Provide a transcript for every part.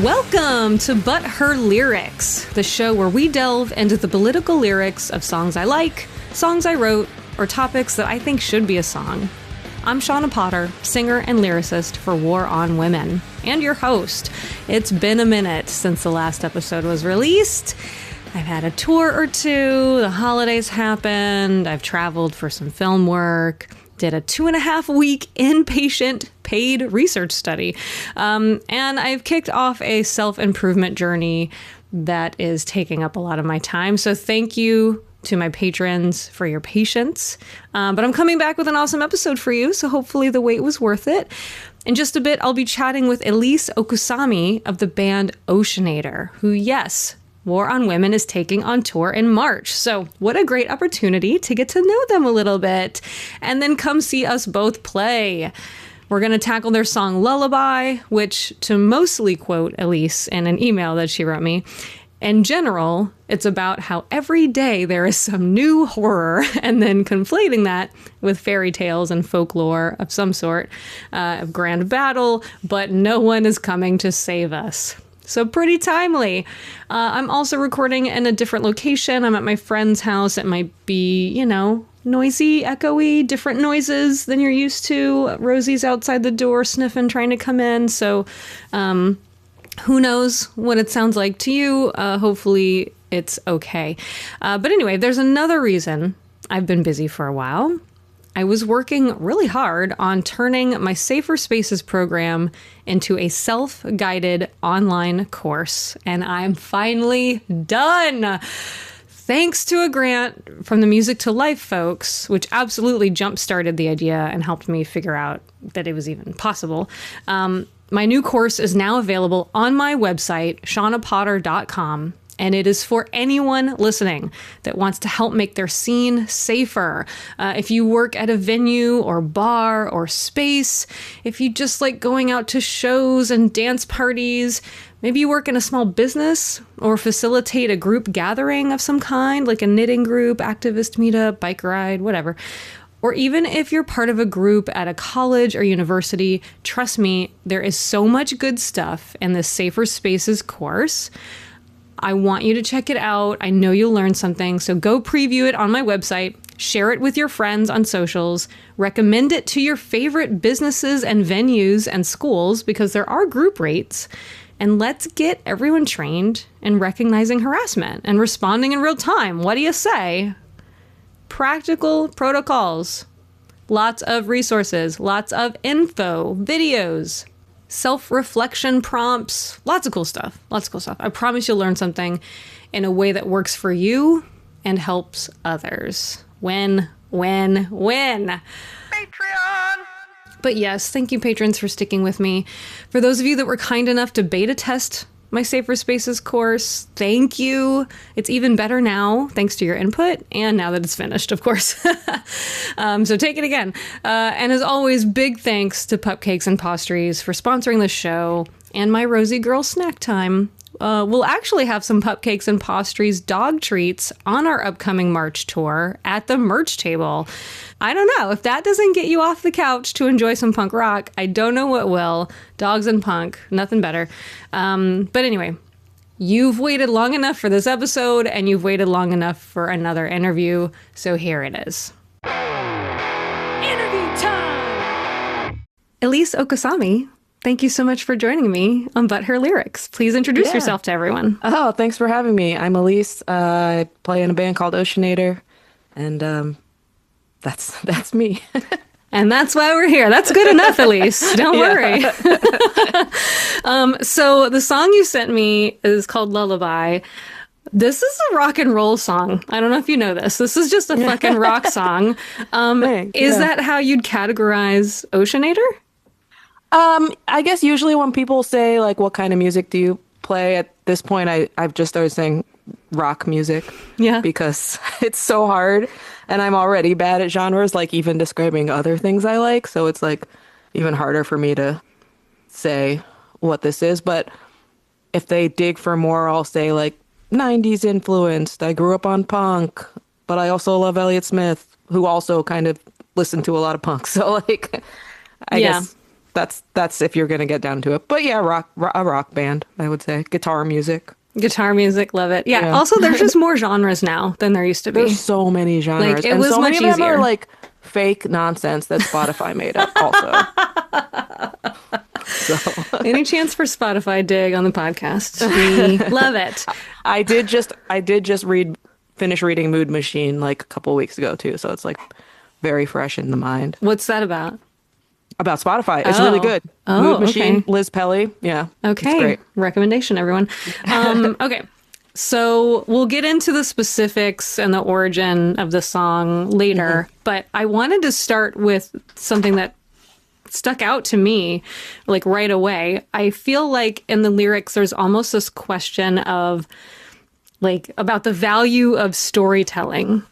Welcome to But Her Lyrics, the show where we delve into the political lyrics of songs I like, songs I wrote, or topics that I think should be a song. I'm Shauna Potter, singer and lyricist for War on Women, and your host. It's been a minute since the last episode was released. I've had a tour or two, the holidays happened, I've traveled for some film work, did a 2.5-week inpatient paid research study, and I've kicked off a self-improvement journey that is taking up a lot of my time. So thank you to my patrons for your patience. But I'm coming back with an awesome episode for you, so hopefully the wait was worth it. In just a bit, I'll be chatting with Elise Okusami of the band Oceanator, who, yes, War on Women is taking on tour in March. So what a great opportunity to get to know them a little bit and then come see us both play. We're going to tackle their song Lullaby, which, to mostly quote Elise in an email that she wrote me, in general, it's about how every day there is some new horror, and then conflating that with fairy tales and folklore of some sort, of grand battle, but no one is coming to save us. So pretty timely. I'm also recording in a different location. I'm at my friend's house. It might be, noisy, echoey, different noises than you're used to. Rosie's outside the door sniffing, trying to come in. So who knows what it sounds like to you. Hopefully it's okay. But anyway, there's another reason I've been busy for a while. I was working really hard on turning my Safer Spaces program into a self-guided online course, and I'm finally done. Thanks to a grant from the Music to Life folks, which absolutely jump-started the idea and helped me figure out that it was even possible. My new course is now available on my website, shaunapotter.com. And it is for anyone listening that wants to help make their scene safer. If you work at a venue or bar or space, if you just like going out to shows and dance parties, maybe you work in a small business or facilitate a group gathering of some kind, like a knitting group, activist meetup, bike ride, whatever. Or even if you're part of a group at a college or university, trust me, there is so much good stuff in this Safer Spaces course. I want you to check it out. I know you'll learn something. So go preview it on my website, share it with your friends on socials, recommend it to your favorite businesses and venues and schools because there are group rates. And let's get everyone trained in recognizing harassment and responding in real time. What do you say? Practical protocols, lots of resources, lots of info, videos, self-reflection prompts, lots of cool stuff. I promise you'll learn something in a way that works for you and helps others. Win. Patreon! But yes, thank you, patrons, for sticking with me. For those of you that were kind enough to beta test my Safer Spaces course, thank you. It's even better now, thanks to your input, and now that it's finished, of course. So take it again. And as always, big thanks to Pupcakes and Pastries for sponsoring the show, and my Rosie Girl Snack Time. We'll actually have some Pupcakes and Pastries dog treats on our upcoming March tour at the merch table. I don't know. If that doesn't get you off the couch to enjoy some punk rock, I don't know what will. Dogs and punk, nothing better. But anyway, you've waited long enough for this episode, and you've waited long enough for another interview, so here it is. Interview time! Elise Okusami, thank you so much for joining me on But Her Lyrics. Please introduce yourself to everyone. Oh, thanks for having me. I'm Elise. I play in a band called Oceanator, and that's me. And that's why we're here. That's good enough, Elise. Don't worry. So the song you sent me is called Lullaby. This is a rock and roll song. I don't know if you know this. This is just a fucking rock song. Is that how you'd categorize Oceanator? I guess usually when people say, like, what kind of music do you play, at this point, I've just started saying rock music. Yeah. Because it's so hard, and I'm already bad at genres, like even describing other things I like. So it's like even harder for me to say what this is. But if they dig for more, I'll say like 90s influenced. I grew up on punk, but I also love Elliott Smith, who also kind of listened to a lot of punk. So like, I guess That's if you're gonna get down to it. But yeah, a rock band, I would say. Guitar music. Guitar music, love it. Yeah. Also, there's just more genres now than there used to be. There's so many genres, like, it was so much many of them easier. are like fake nonsense that Spotify made up. Also, so any chance for Spotify dig on the podcast? We love it. I did just finish reading Mood Machine like a couple weeks ago too, so it's like very fresh in the mind. What's that about? About Spotify. It's really good. Mood Machine, okay. Liz Pelly. Yeah. Okay. It's great. Recommendation, everyone. Okay. So we'll get into the specifics and the origin of the song later, but I wanted to start with something that stuck out to me like right away. I feel like in the lyrics, there's almost this question of like about the value of storytelling,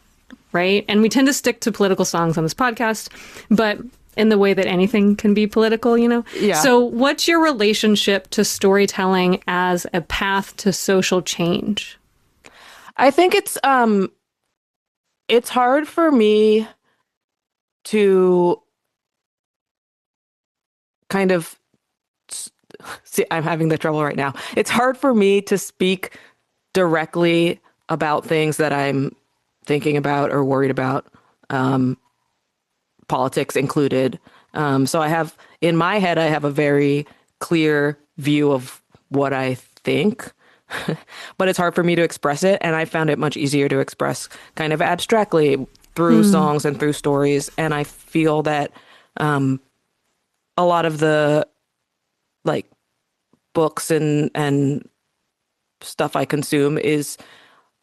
right? And we tend to stick to political songs on this podcast, but in the way that anything can be political, you know? Yeah. So what's your relationship to storytelling as a path to social change? I think it's hard for me to kind of see, I'm having the trouble right now. It's hard for me to speak directly about things that I'm thinking about or worried about. Politics included. So I have, in my head, I have a very clear view of what I think, but it's hard for me to express it. And I found it much easier to express kind of abstractly through songs and through stories. And I feel that a lot of the like books and stuff I consume is,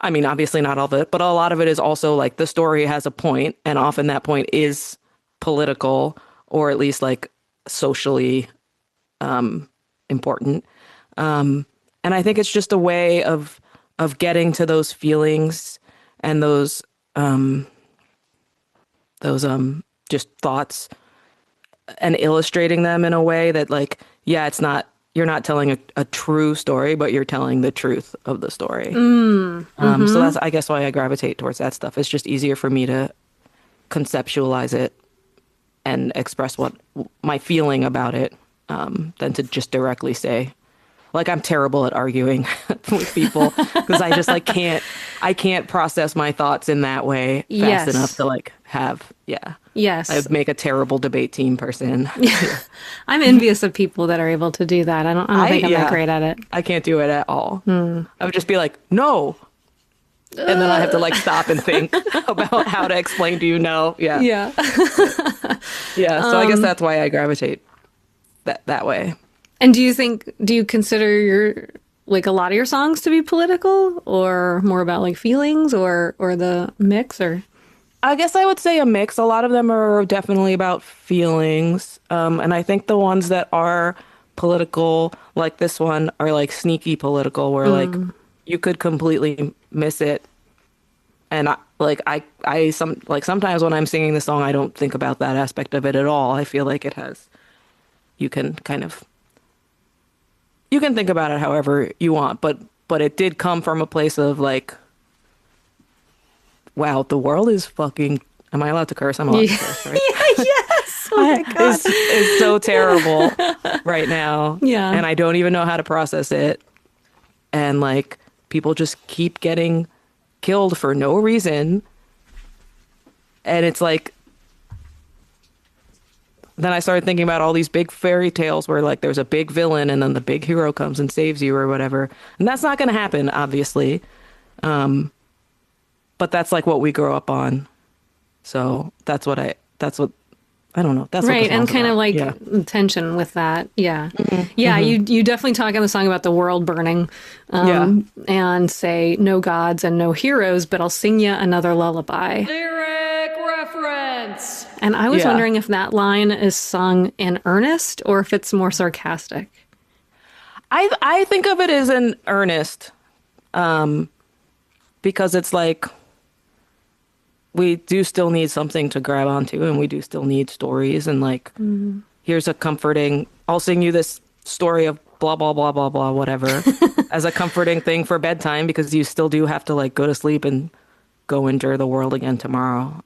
I mean, obviously not all of it, but a lot of it is also like the story has a point, and often that point is political or at least like socially important. And I think it's just a way of getting to those feelings and those just thoughts and illustrating them in a way that like, yeah, you're not telling a true story, but you're telling the truth of the story. So that's, I guess, why I gravitate towards that stuff. It's just easier for me to conceptualize it and express what my feeling about it than to just directly say. Like, I'm terrible at arguing with people because I just like I can't process my thoughts in that way fast enough to like have, Yes. I'd make a terrible debate team person. I'm envious of people that are able to do that. I don't think I'm that great at it. I can't do it at all. I would just be like, no. And then I have to like stop and think about how to explain to you no. Yeah. So I guess that's why I gravitate that way. And do you consider a lot of your songs to be political or more about like feelings or the mix or? I guess I would say a mix. A lot of them are definitely about feelings. And I think the ones that are political, like this one, are like sneaky political where like you could completely miss it. And sometimes when I'm singing the song, I don't think about that aspect of it at all. I feel like you can think about it however you want, but it did come from a place of like, wow, the world is fucking, am I allowed to curse? I'm allowed to curse, right? Yes. Oh my God. It's so terrible right now. Yeah. And I don't even know how to process it. And like, people just keep getting killed for no reason. And it's like, then I started thinking about all these big fairy tales where like there's a big villain and then the big hero comes and saves you or whatever. And that's not going to happen, obviously. But that's like what we grow up on. So that's what I don't know. That's right. What and kind about. of like tension with that. Yeah. Yeah. You definitely talk in the song about the world burning and say no gods and no heroes, but I'll sing you another lullaby. Lyric reference. And I was wondering if that line is sung in earnest or if it's more sarcastic. I think of it as in earnest because it's like, we do still need something to grab onto and we do still need stories and like, here's a comforting, I'll sing you this story of blah, blah, blah, blah, blah, whatever, as a comforting thing for bedtime because you still do have to like go to sleep and go endure the world again tomorrow.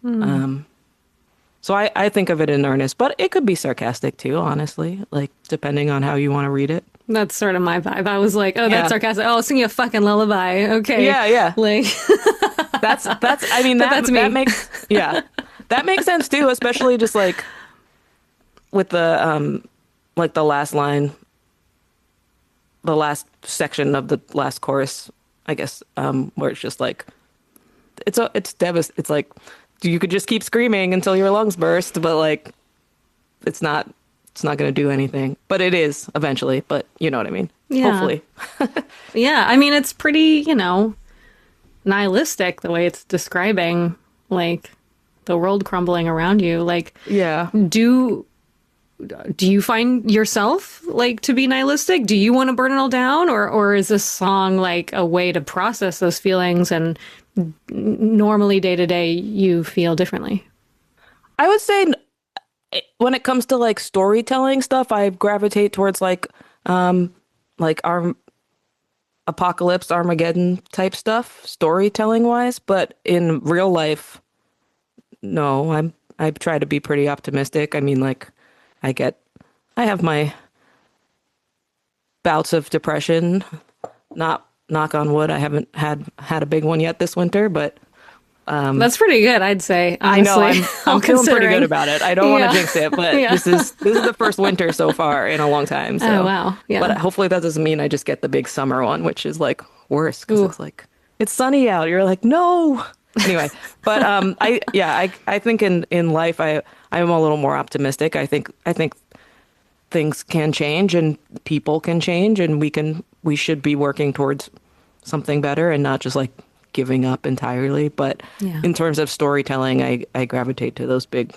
So I think of it in earnest, but it could be sarcastic too, honestly, like depending on how you want to read it. That's sort of my vibe. I was like, oh, that's sarcastic. Oh, sing you a fucking lullaby. Okay. Yeah, yeah. Like that's I mean that's me. That makes that makes sense too, especially just like with the like the last line, the last section of the last chorus, I guess, where it's just like it's like you could just keep screaming until your lungs burst, but like it's not going to do anything. But it is eventually, but you know what I mean? Yeah. Hopefully. Yeah, I mean, it's pretty, nihilistic the way it's describing, like, the world crumbling around you. Like, yeah. Do you find yourself, like, to be nihilistic? Do you want to burn it all down? Or is this song, like, a way to process those feelings and normally day to day you feel differently? I would say when it comes to like storytelling stuff, I gravitate towards like our apocalypse, Armageddon type stuff, storytelling wise. But in real life, no, I try to be pretty optimistic. I mean, like I have my bouts of depression. Not knock on wood, I haven't had a big one yet this winter, but that's pretty good, I'd say. Honestly. I know I'm feeling pretty good about it. I don't want to jinx it, but this is the first winter so far in a long time. So. Oh wow! Yeah. But hopefully that doesn't mean I just get the big summer one, which is like worse because it's like it's sunny out. You're like no. Anyway, but I think in life I'm a little more optimistic. I think things can change and people can change and we should be working towards something better and not just like giving up entirely. But in terms of storytelling, I gravitate to those big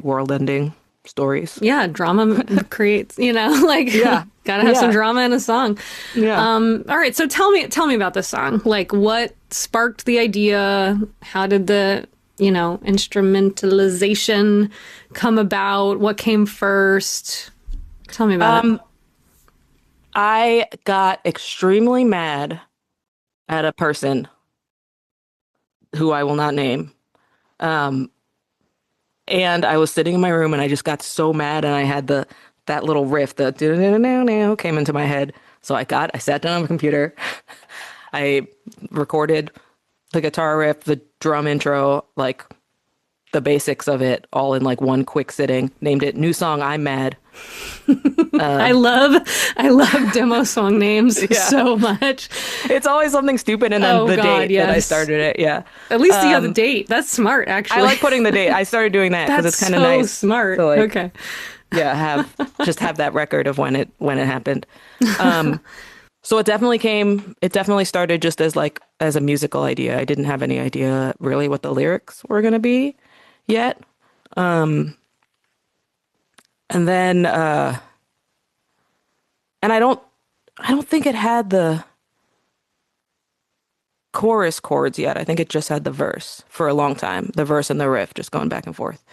world ending stories. Yeah, drama creates, gotta have some drama in a song. Yeah. All right, so tell me about this song. Like, what sparked the idea? How did the instrumentalization come about? What came first? Tell me about it. I got extremely mad at a person who I will not name. And I was sitting in my room and I just got so mad and I had that little riff, the came into my head. So I sat down on my computer. I recorded the guitar riff, the drum intro, like the basics of it all in like one quick sitting, named it New Song I'm Mad. I love demo song names so much. It's always something stupid and then date that I started it. Yeah. At least you have the date. That's smart, actually. I like putting the date. I started doing that because it's kind of nice. Smart. So, like, okay. Yeah, have that record of when it happened. So it definitely started just as a musical idea. I didn't have any idea really what the lyrics were going to be yet. And then and I don't think it had the chorus chords yet. I think it just had the verse for a long time. The verse and the riff just going back and forth.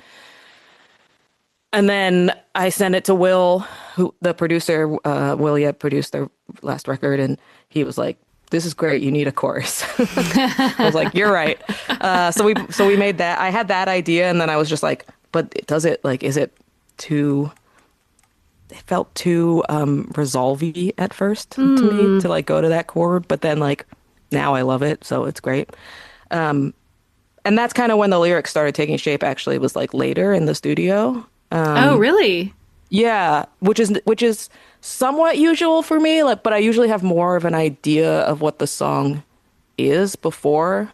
And then I sent it to Will, who the producer, Will produced their last record, and he was like, "This is great. You need a chorus." I was like, "You're right." So we made that. I had that idea, and then I was just like, "But is it too?" It felt too resolve-y at first to me to like go to that chord, but then like now I love it, so it's great. And that's kind of when the lyrics started taking shape. Actually, it was like later in the studio. Oh, really? Yeah, which is somewhat usual for me. Like, but I usually have more of an idea of what the song is before.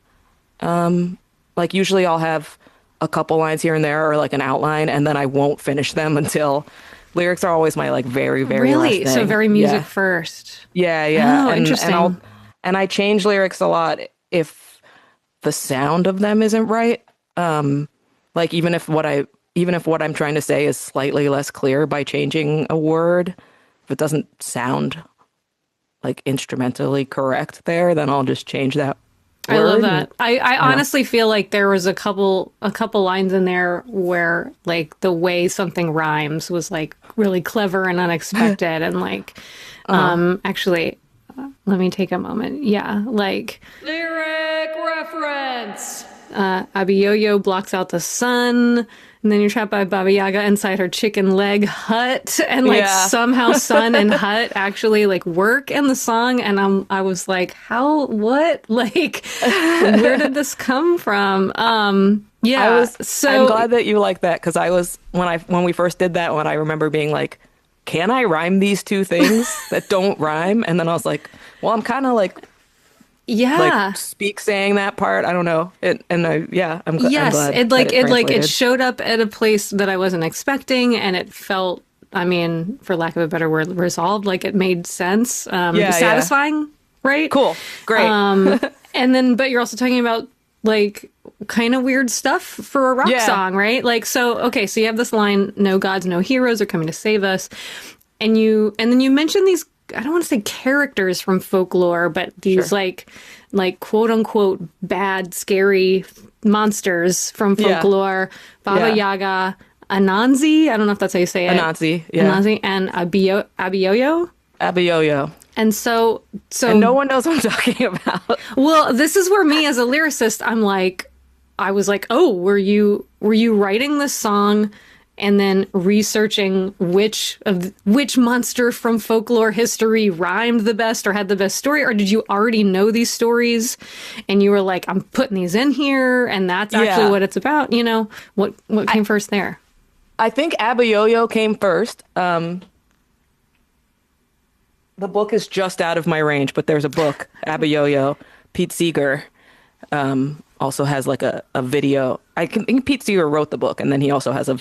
Like usually I'll have a couple lines here and there or like an outline, and then I won't finish them until lyrics are always my like very, very last thing. So very music first. Yeah, yeah. Oh, interesting. And I change lyrics a lot if the sound of them isn't right. Like even if what I'm trying to say is slightly less clear by changing a word, if it doesn't sound like instrumentally correct there, then I'll just change that word. I love that. I honestly feel like there was a couple lines in there where like the way something rhymes was like really clever and unexpected and like actually let me take a moment. Yeah, like lyric reference. Abiyoyo blocks out the sun. And then you're trapped by Baba Yaga inside her chicken leg hut, and like somehow Sun and hut actually like work in the song. And I was like, how, what, like, where did this come from? Yeah. I'm glad that you like that, because I was when we first did that one, I remember being like, can I rhyme these two things that don't rhyme? And then I was like, well, I'm kind of like. Yeah, like saying that part. I don't know. I'm glad. Yes, I'm glad it showed up at a place that I wasn't expecting, and it felt, I mean, for lack of a better word, resolved. Like it made sense. Satisfying, right? Cool, great. And then, but you're also talking about like kind of weird stuff for a rock song, right? Like, so you have this line: "No gods, no heroes are coming to save us," and then you mention these. I don't want to say characters from folklore, but these like quote unquote bad, scary monsters from folklore. Baba Yaga, Anansi. I don't know if that's how you say it. Anansi, yeah. Anansi and Abiyoyo. Abiyoyo. And so and no one knows what I'm talking about. Well, this is where me as a lyricist, I was like, oh, were you writing this song and then researching which monster from folklore history rhymed the best or had the best story? Or did you already know these stories and you were like, I'm putting these in here and that's actually what it's about? You know, what came first there? I think Abiyoyo came first. The book is just out of my range, but there's a book, Abiyoyo. Pete Seeger also has like a video. I think Pete Seeger wrote the book, and then he also has a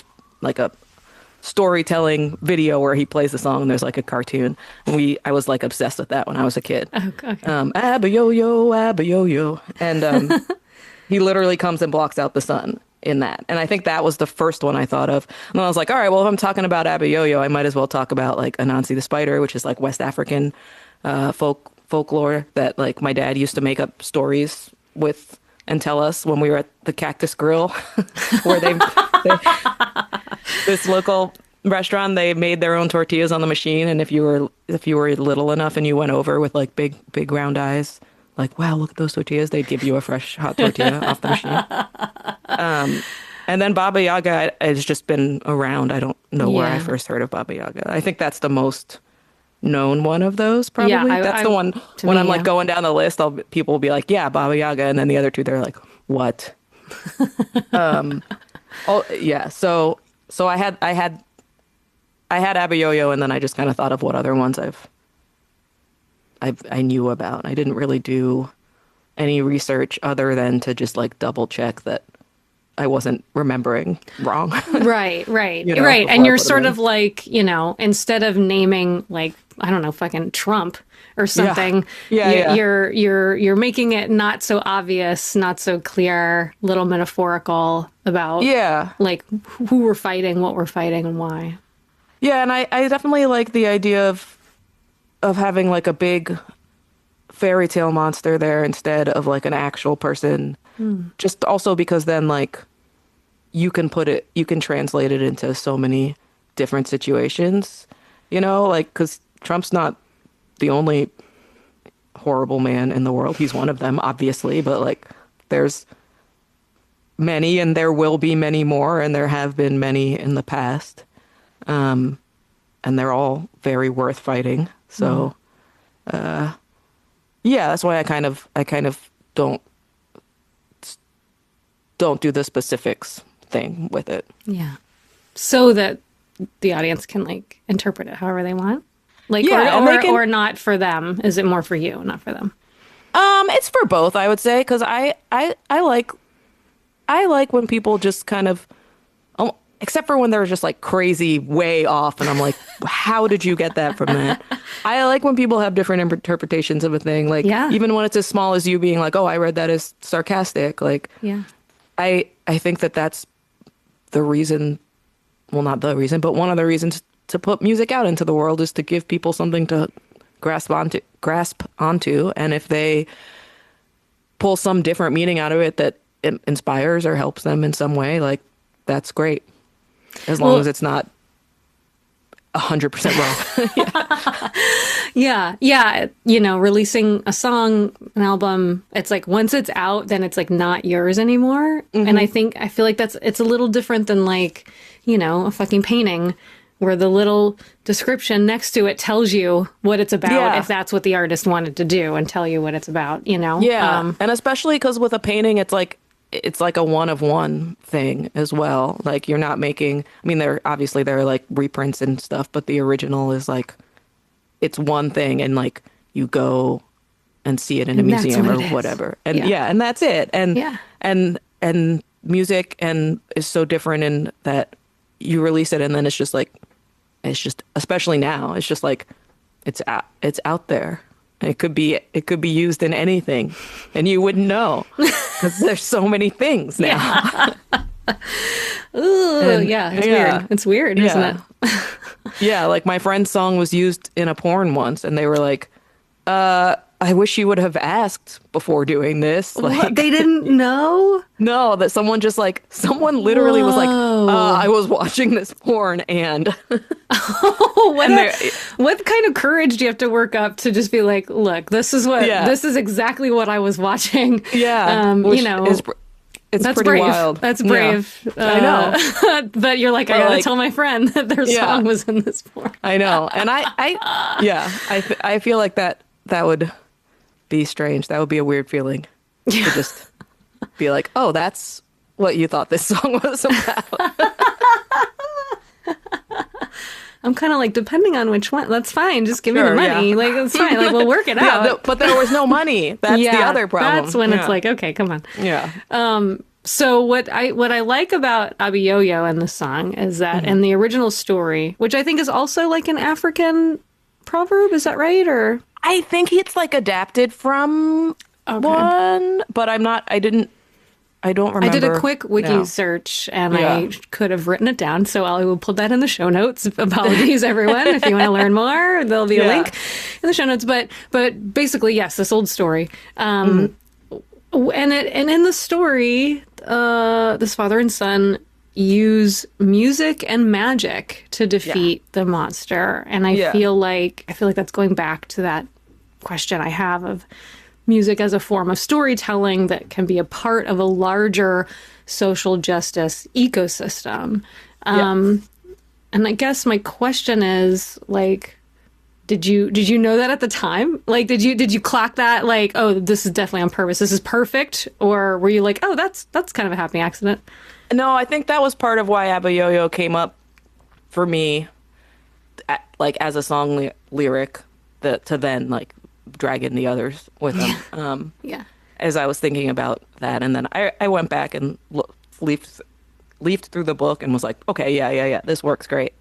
storytelling video where he plays the song and there's like a cartoon. And I was like obsessed with that when I was a kid. Oh, okay. Abiyoyo, Abiyoyo. And he literally comes and blocks out the sun in that. And I think that was the first one I thought of. And then I was like, all right, well, if I'm talking about Abiyoyo, I might as well talk about like Anansi the spider, which is like West African folklore that like my dad used to make up stories with and tell us when we were at the Cactus Grill, where they this local restaurant, they made their own tortillas on the machine, and if you were little enough and you went over with like big round eyes, like, wow, look at those tortillas, they'd give you a fresh hot tortilla off the machine. And then Baba Yaga has just been around. I don't know where I first heard of Baba Yaga. I think that's the most known one of those, probably. That's the one when I'm like going down the list, people will be like, yeah, Baba Yaga, and then the other two, they're like, what? Oh yeah, so I had Abiyoyo, and then I just kind of thought of what other ones I knew about. I didn't really do any research other than to just like double check that I wasn't remembering wrong. Right. And you're sort of like, instead of naming like, I don't know, fucking Trump or something, you're making it not so obvious, not so clear, little metaphorical about like who we're fighting, what we're fighting, and why. Yeah, and I definitely like the idea of having like a big fairy tale monster there instead of like an actual person. Just also because then like you can translate it into so many different situations, like, because Trump's not the only horrible man in the world. He's one of them, obviously, but like there's many, and there will be many more, and there have been many in the past. And they're all very worth fighting. So, that's why I kind of don't do the specifics thing with it. Yeah. So that the audience can like interpret it however they want. Like, or not for them. Is it more for you, not for them? It's for both, I would say, because I like when people just kind of, except for when they're just like crazy way off, and I'm like, how did you get that from that? I like when people have different interpretations of a thing, like even when it's as small as you being like, oh, I read that as sarcastic. Like, I think that's the reason. Well, not the reason, but one of the reasons to put music out into the world is to give people something to grasp onto. And if they pull some different meaning out of it that inspires or helps them in some way, like, that's great. As long as it's not 100% wrong. Yeah. You know, releasing a song, an album, it's like once it's out, then it's like not yours anymore. And I feel like it's a little different than like, you know, a fucking painting where the little description next to it tells you what it's about, if that's what the artist wanted to do and tell you what it's about, you know? Yeah. And especially because with a painting, it's like a one of one thing as well. Like you're not making, I mean, there are like reprints and stuff, but the original is like, it's one thing and like you go and see it in a museum or whatever. And and that's it. And music is so different in that you release it and then it's just, especially now, it's just like, it's out there. It could be used in anything, and you wouldn't know because there's so many things now. Ooh, it's weird. It's weird, isn't it? Yeah, like my friend's song was used in a porn once, and they were like, I wish you would have asked before doing this. Like, what? They didn't know? No, that someone literally was like, I was watching this porn and... What kind of courage do you have to work up to just be like, look, this is exactly what I was watching. Yeah. You know, it's that's pretty brave. wild. That's brave. Yeah. I know. But you're like, I gotta tell my friend that their song was in this porn. I know. And I feel like that would be strange. That would be a weird feeling to just be like, oh, that's what you thought this song was about. I'm kind of like, depending on which one, that's fine. Just give me the money. Like, it's fine. Like, we'll work it out. But there was no money. That's the other problem. That's when it's like, okay, come on. Yeah. So what I like about Abiyoyo in the song is that in the original story, which I think is also like an African proverb, is that right? Or I think it's like adapted from one, but I don't remember. I did a quick wiki search and I could have written it down. So I will put that in the show notes. Apologies, everyone. If you want to learn more, there'll be a link in the show notes. But basically, yes, this old story. And in the story, this father and son use music and magic to defeat the monster. And I feel like that's going back to that question I have of music as a form of storytelling that can be a part of a larger social justice ecosystem. And I guess my question is, like, did you know that at the time? Like, did you clock that? Like, oh, this is definitely on purpose. This is perfect. Or were you like, oh, that's kind of a happy accident? No, I think that was part of why Abiyoyo came up for me, like as a song lyric, to then like drag in the others with them. As I was thinking about that, and then I went back and leafed through the book and was like, okay, yeah, this works great.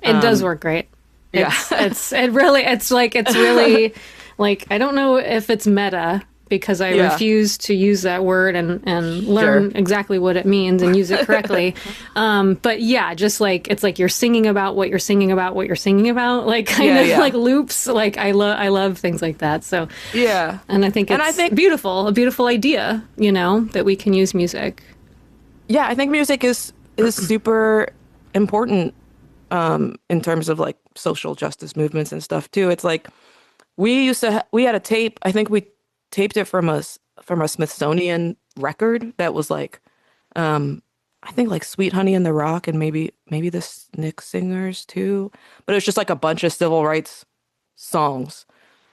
It does work great. It's really like, I don't know if it's meta because I refuse to use that word and learn exactly what it means and use it correctly. But yeah, just like, it's like you're singing about what you're singing about what you're singing about, like kind of like loops. Like I love things like that. So and I think it's beautiful, a beautiful idea, you know, that we can use music. Yeah, I think music is super important in terms of like social justice movements and stuff too. It's like we had a tape. I think we taped it from a Smithsonian record that was like, I think like Sweet Honey in the Rock and maybe the Snick Singers too. But it was just like a bunch of civil rights songs.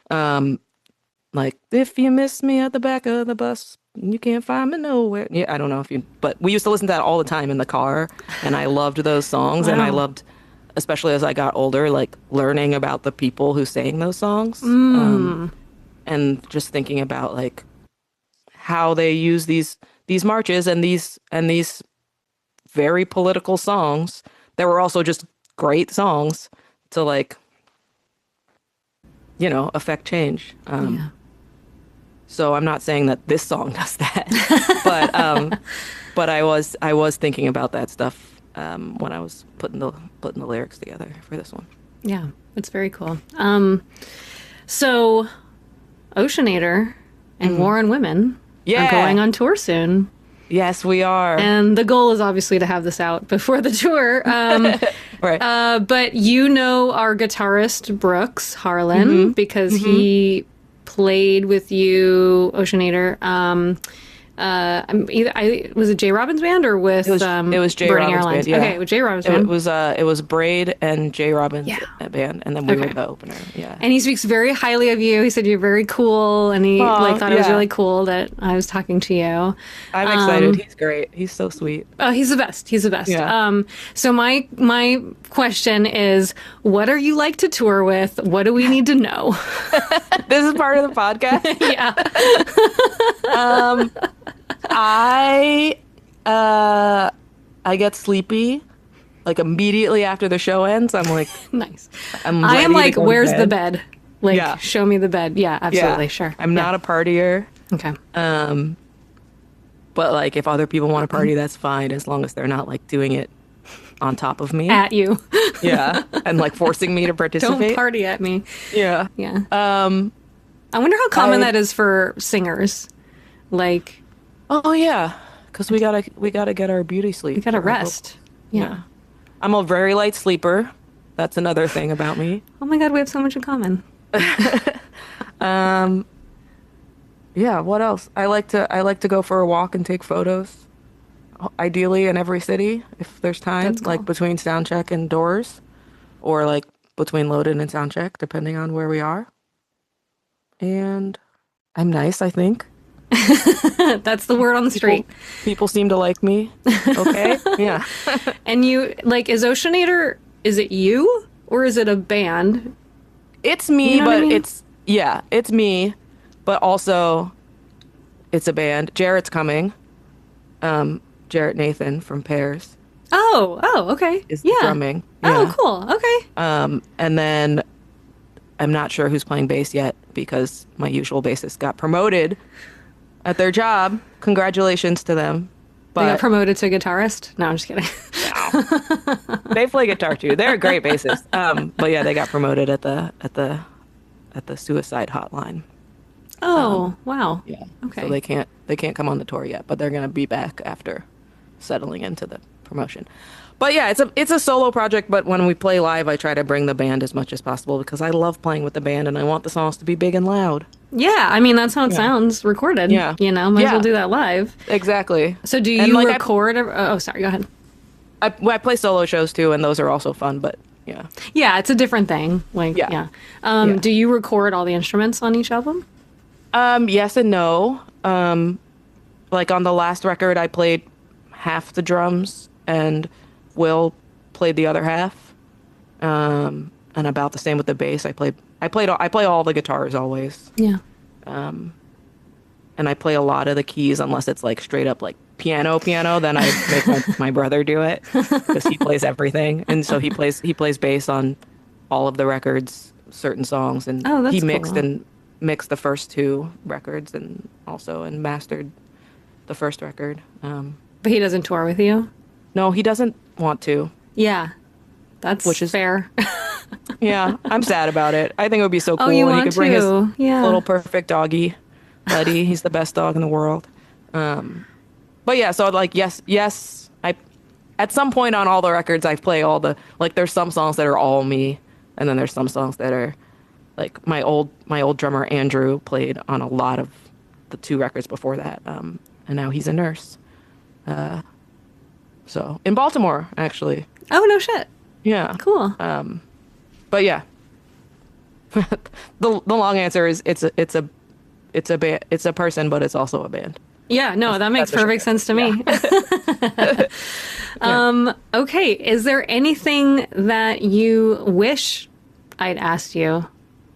Like, if you miss me at the back of the bus, you can't find me nowhere. Yeah, I don't know but we used to listen to that all the time in the car, and I loved those songs. Wow. And I loved, especially as I got older, like learning about the people who sang those songs. And just thinking about like how they use these marches and these very political songs that were also just great songs to like, you know, affect change. So I'm not saying that this song does that, but I was thinking about that stuff when I was putting the lyrics together for this one. Yeah, it's very cool. So Oceanator and waronwomen are going on tour soon. Yes, we are. And the goal is obviously to have this out before the tour. Right. But you know our guitarist, Brooks Harlan, because he played with you, Oceanator. Was it J. Robbins Band or with It was J. Burning Robbins Airlines? Band, yeah. Okay, with J. Robbins Band. It was Braid and J. Robbins Yeah. Band, and then we were the opener. Yeah. And he speaks very highly of you. He said you're very cool, and he thought it was really cool that I was talking to you. I'm excited. He's great. He's so sweet. Oh, he's the best. He's the best. Yeah. So my question is, what are you like to tour with? What do we need to know? This is part of the podcast. Yeah. I get sleepy like immediately after the show ends. I'm like, Nice. I am like, where's the bed? Like, Yeah. show me the bed. Yeah, absolutely. Yeah. Sure. I'm not a partier. Okay. But like if other people want to party, that's fine as long as they're not like doing it on top of me. At you. Yeah. And like forcing me to participate. Don't party at me. Yeah. Yeah. I wonder how common that is for singers. Like, Oh yeah. Because we gotta get our beauty sleep. you gotta rest. Yeah. I'm a very light sleeper. That's another thing about me. Oh my God, we have so much in common. Yeah, what else? I like to go for a walk and take photos. Ideally in every city if there's time, That's cool. like between sound check and doors, or like between load in and sound check, depending on where we are. And I'm nice, I think. That's the word on the street. People seem to like me. Okay. Yeah. And you, like, is Oceanator, is it you or is it a band? It's me, You know what I but mean? it's me, but also it's a band. Jarrett's coming. Jarrett Nathan from Pears Oh, okay. is Yeah. drumming. Oh, Yeah. cool. Okay. And then I'm not sure who's playing bass yet because my usual bassist got promoted at their job. Congratulations to them. They got But promoted to guitarist? No, I'm just kidding. they play guitar too. They're a great bassist. But yeah, they got promoted at the suicide hotline. Oh, wow. Yeah. Okay. So they can't come on the tour yet, but they're gonna be back after settling into the promotion. But yeah, it's a solo project, but when we play live I try to bring the band as much as possible because I love playing with the band and I want the songs to be big and loud. Yeah, I mean, that's how it sounds recorded. Yeah. You know, might as Yeah. well do that live. Exactly. So do And, you like, record? Sorry, go ahead. I play solo shows too, and those are also fun, but yeah. Yeah, it's a different thing. Like, Yeah. yeah. Do you record all the instruments on each album? Yes and no. Like on the last record I played half the drums and Will played the other half. And about the same with the bass. I play all the guitars always. Yeah. And I play a lot of the keys unless it's like straight up like piano, then I make my brother do it because he plays everything. And so he plays bass on all of the records, certain songs, and Oh, that's he cool. mixed the first two records and mastered the first record. But he doesn't tour with you? No, he doesn't want to. Yeah. That's Which is- fair. Yeah, I'm sad about it. I think it would be so cool. Oh, you and he want could bring his to? Yeah. little perfect doggy, Buddy. He's the best dog in the world. But yeah, so like yes, I at some point on all the records I play all the like. There's some songs that are all me, and then there's some songs that are like my old drummer Andrew played on a lot of the two records before that, and now he's a nurse. So in Baltimore, actually. Oh, no shit. Yeah. Cool. But yeah, the long answer is it's a person, but it's also a band. Yeah, no, that makes that's for perfect sure. sense to me. Okay, is there anything that you wish I'd asked you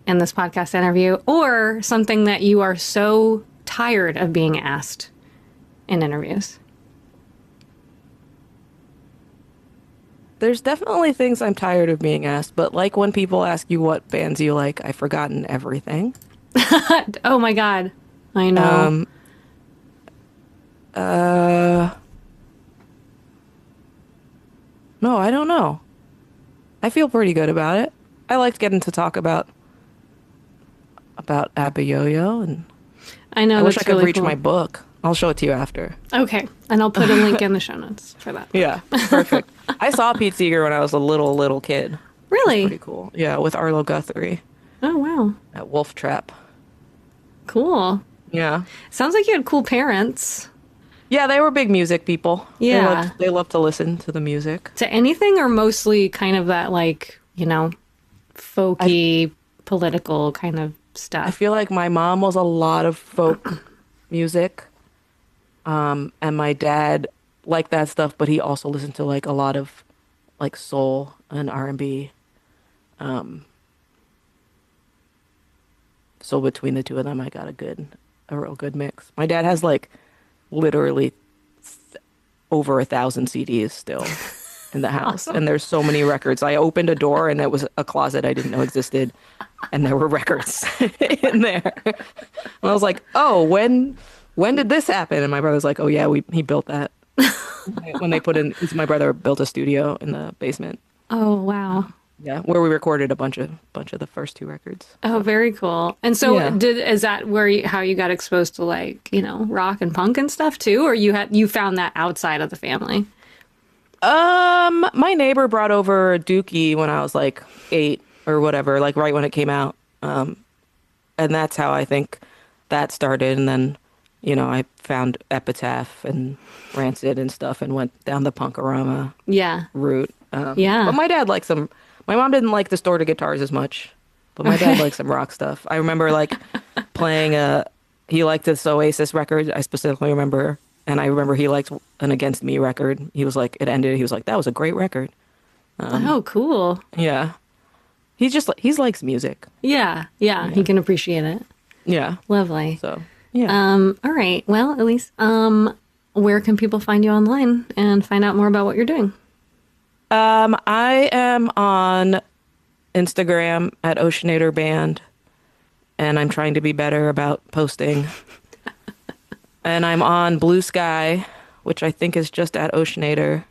in this podcast interview, or something that you are so tired of being asked in interviews? There's definitely things I'm tired of being asked, but like when people ask you what bands you like, I've forgotten everything. Oh my God, I know. No, I don't know. I feel pretty good about it. I liked getting to talk about Abba Yo-Yo, and I know. I wish that's I could really reach cool. my book. I'll show it to you after. Okay. And I'll put a link in the show notes for that. Yeah, perfect. I saw Pete Seeger when I was a little kid. Really? Pretty cool. Yeah, with Arlo Guthrie. Oh, wow. At Wolf Trap. Cool. Yeah. Sounds like you had cool parents. Yeah, they were big music people. Yeah. They loved to listen to the music. To anything, or mostly kind of that, like, you know, folky, political kind of stuff? I feel like my mom was a lot of folk music. And my dad liked that stuff, but he also listened to like a lot of like soul and R&B. So between the two of them, I got a real good mix. My dad has like literally over 1,000 CDs still in the house. Awesome. And there's so many records. I opened a door and it was a closet I didn't know existed. And there were records in there. And I was like, oh, when did this happen? And my brother's like, oh yeah, he built that. When they my brother built a studio in the basement. Oh, wow. Yeah, where we recorded a bunch of the first 2 records. Oh, very cool. And so is that how you got exposed to, like, you know, rock and punk and stuff too, or you found that outside of the family? My neighbor brought over Dookie when I was like 8 or whatever, like right when it came out. And that's how I think that started. And then, you know, I found Epitaph and Rancid and stuff and went down the Punkorama route. But my dad liked some. My mom didn't like distorted guitars as much, but my dad liked some rock stuff. I remember like playing he liked this Oasis record. I specifically remember, and I remember he liked an Against Me record. He was like, it ended. He was like, that was a great record. Oh, cool. Yeah. He likes music. Yeah. He can appreciate it. Yeah. Lovely. So, yeah. All right. Well, Elise, where can people find you online and find out more about what you're doing? I am on Instagram at Oceanator Band, and I'm trying to be better about posting. And I'm on Blue Sky, which I think is just at Oceanator.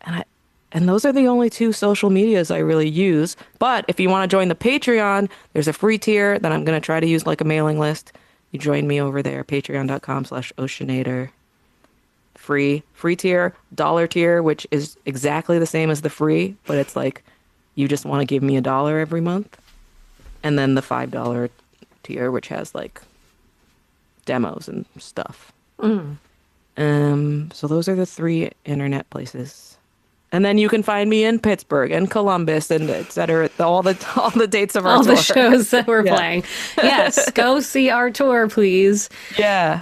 And those are the only 2 social medias I really use. But if you want to join the Patreon, there's a free tier that I'm going to try to use like a mailing list. You join me over there, patreon.com/Oceanator. Free tier, $1 tier, which is exactly the same as the free, but it's like you just want to give me $1 every month. And then the $5 tier, which has like demos and stuff. So those are the 3 internet places. And then you can find me in Pittsburgh and Columbus and et cetera, all the dates of our tour. All the shows that we're playing. Yes, go see our tour, please. Yeah.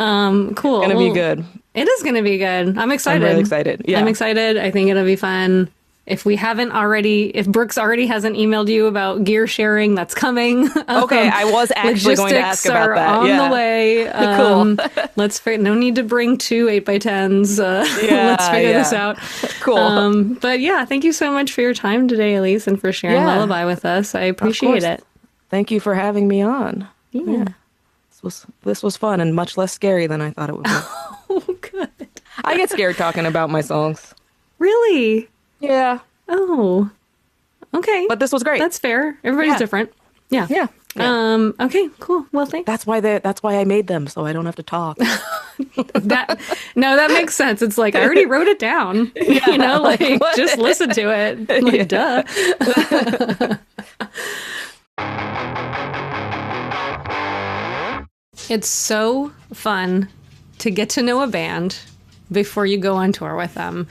Cool. It's going to be good. It is going to be good. I'm excited. I'm really excited. Yeah. I'm excited. I think it'll be fun. If Brooks already hasn't emailed you about gear sharing, that's coming. Okay, I was actually going to ask about that. Logistics are on the way. Cool. No need to bring 2 8x10s. Let's figure this out. Cool. But yeah, thank you so much for your time today, Elise, and for sharing Lullaby with us. I appreciate it. Thank you for having me on. Yeah. This was fun and much less scary than I thought it would be. Oh, good. I get scared talking about my songs. Really? Yeah. Oh. Okay. But this was great. That's fair. Everybody's different. Yeah. Yeah. Okay, cool. Well, thanks. That's why I made them, so I don't have to talk. that makes sense. It's like I already wrote it down. Yeah, you know, like just listen to it. Like, duh. It's so fun to get to know a band before you go on tour with them.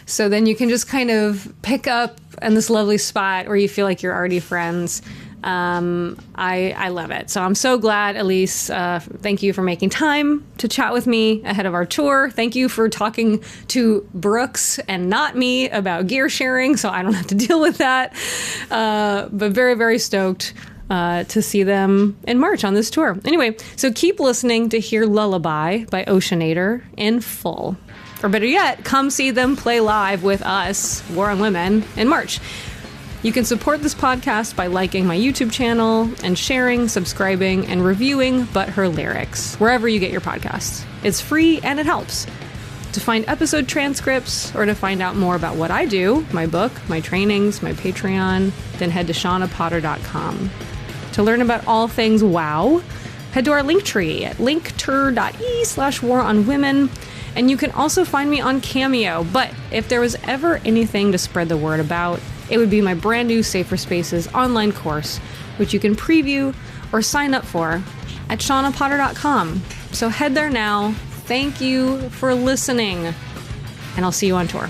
So then you can just kind of pick up in this lovely spot where you feel like you're already friends. I love it. So I'm so glad, Elise. Thank you for making time to chat with me ahead of our tour. Thank you for talking to Brooks and not me about gear sharing, so I don't have to deal with that. But very, very stoked to see them in March on this tour. Anyway, so keep listening to hear Lullaby by Oceanator in full. Or better yet, come see them play live with us, waronwomen, in March. You can support this podcast by liking my YouTube channel and sharing, subscribing, and reviewing But Her Lyrics, wherever you get your podcasts. It's free and it helps. To find episode transcripts or to find out more about what I do, my book, my trainings, my Patreon, then head to SHAWNAPotter.com. To learn about all things WoW, head to our link tree at linktr.ee/waronwomen. And you can also find me on Cameo. But if there was ever anything to spread the word about, it would be my brand new Safer Spaces online course, which you can preview or sign up for at shawnapotter.com. So head there now. Thank you for listening, and I'll see you on tour.